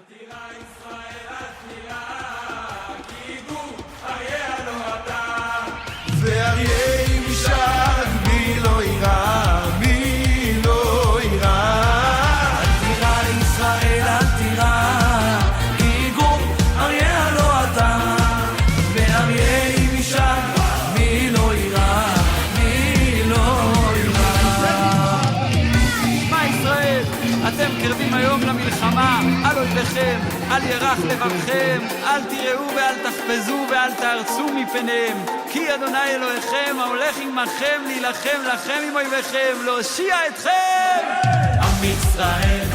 תירא ישראל אל תירא, כי גור אריה הלא אתה. ואריה משק מי לא יירא, מי לא יירא. אל תירא ישראל אל תירא, כי גור אריה הלא אתה. ואריה משק מי לא יירא, מי לא יירא. שמע ישראל, אתם קרבים היום למלחמה, על אויביכם, אל ירח לבבכם, אל תיראו ואל תחפזו ואל תארצו מפניהם, כי אדוני אלוהיכם ההולך עמכם להילחם לכם עם אויביכם, להושיע אתכם. עם ישראל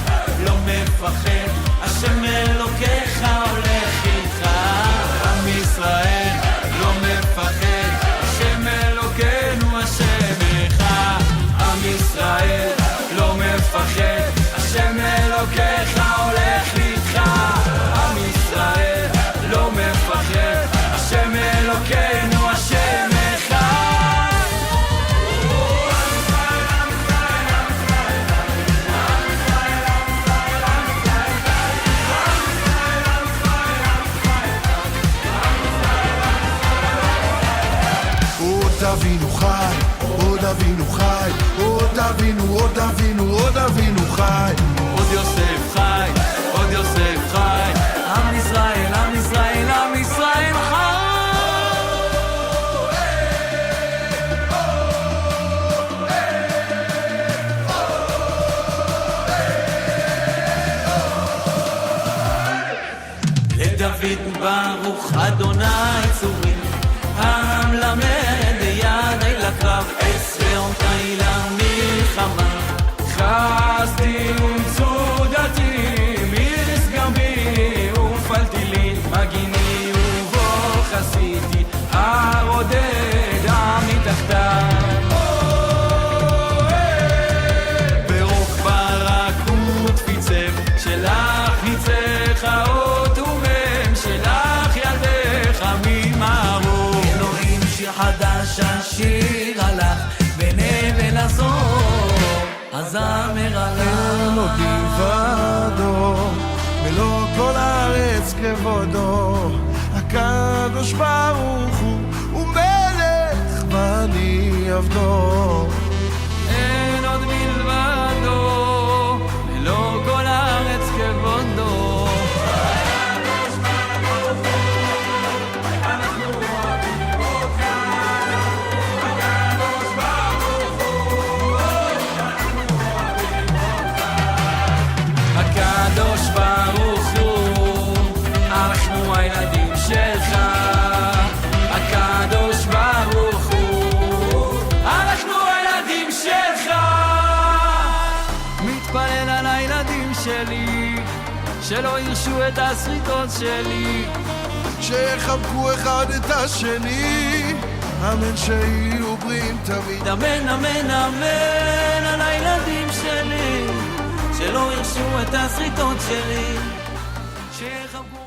לא מפחד, השם אלוקיך הולך איתך. עם ישראל לא מפחד, השם אלוקינו השם אחד. עם ישראל לא מפחד, השם אלוקיך הולך איתך. עם ישראל לא מפחד, השם אלוקינו השם אחד. עוד אבינו חי, עוד אבינו חי, עוד אבינו, עוד אבינו, עוד אבינו חי. עוד יוסף חי, עוד יוסף חי. עם ישראל, עם ישראל, עם ישראל חי. לדוד ברוך אדוני צורים, המלמד ידי לקרב, עשרונתי למלחמה. חסתי ומצודתי, מירס גבי ופעלתי לי, מגיני ובו חסיתי, הרודד מתחתיו. ברוך ברק ותפיצב, שלך ניצח האות ומם, שלך ילדך ממרו. אלוהים שיר חדש אשיר עלך, בנבל הזור הזמר עלך. אלוהים ועדו, מלוא כל הארץ כבודו, הקדוש ברוך הוא מלך ואני עבדו. אין עוד מלבדו, מלוא כל הארץ כבודו. הקדוש ברוך הוא, אנחנו הילדים שלך. הקדוש ברוך הוא, אנחנו הילדים שלך. מתפלל על הילדים שלי, שלא ירשו את הסריטות שלי. שיחבקו אחד את השני, אמן שיהיו בריאים תמיד. אמן אמן אמן על הילדים שלי, שלא ירשו את הסריטות שלי. שיחבקו